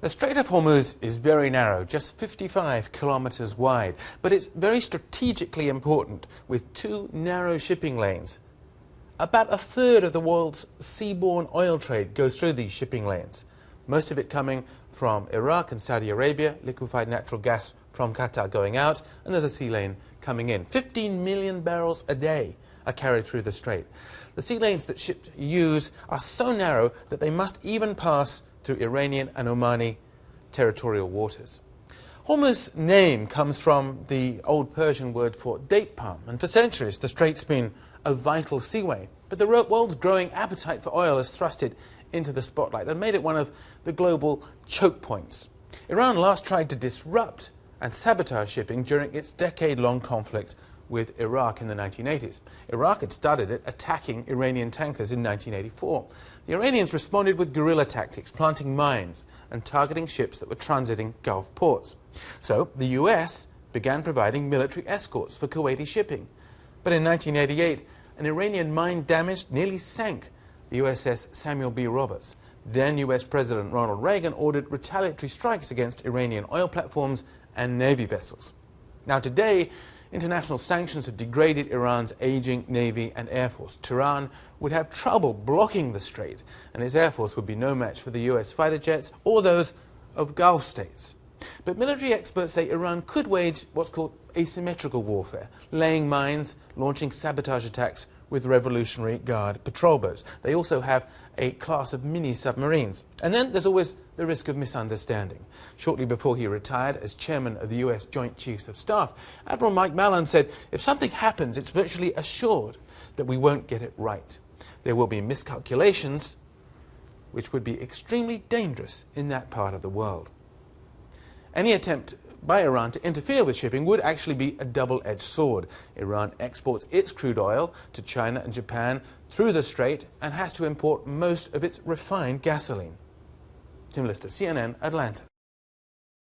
The Strait of Hormuz is very narrow, just 55 kilometers wide, but it's very strategically important with two narrow shipping lanes. About a third of the world's seaborne oil trade goes through these shipping lanes, most of it coming from Iraq and Saudi Arabia, liquefied natural gas from Qatar going out, and there's a sea lane coming in. 15 million barrels a day are carried through the strait. The sea lanes that ships use are so narrow that they must even pass through Iranian and Omani territorial waters. Hormuz's name comes from the old Persian word for date palm, and for centuries the strait's been a vital seaway. But the world's growing appetite for oil has thrust it into the spotlight and made it one of the global choke points. Iran last tried to disrupt and sabotage shipping during its decade-long conflict with Iraq in the 1980s. Iraq had started it attacking Iranian tankers in 1984. The Iranians responded with guerrilla tactics, planting mines and targeting ships that were transiting Gulf ports. So the US began providing military escorts for Kuwaiti shipping. But in 1988, an Iranian mine damaged, nearly sank the USS Samuel B. Roberts. Then US President Ronald Reagan ordered retaliatory strikes against Iranian oil platforms and Navy vessels. Now today, international sanctions have degraded Iran's aging Navy and Air Force. Tehran would have trouble blocking the strait, and its Air Force would be no match for the US fighter jets or those of Gulf states. But military experts say Iran could wage what's called asymmetrical warfare, laying mines, launching sabotage attacks with Revolutionary Guard patrol boats. They also have a class of mini-submarines. And then there's always the risk of misunderstanding. Shortly before he retired as chairman of the US Joint Chiefs of Staff, Admiral Mike Mallon said, "If something happens, it's virtually assured that we won't get it right. There will be miscalculations, which would be extremely dangerous in that part of the world." Any attempt by Iran to interfere with shipping would actually be a double-edged sword. Iran exports its crude oil to China and Japan through the strait and has to import most of its refined gasoline. Tim Lister, CNN, Atlanta.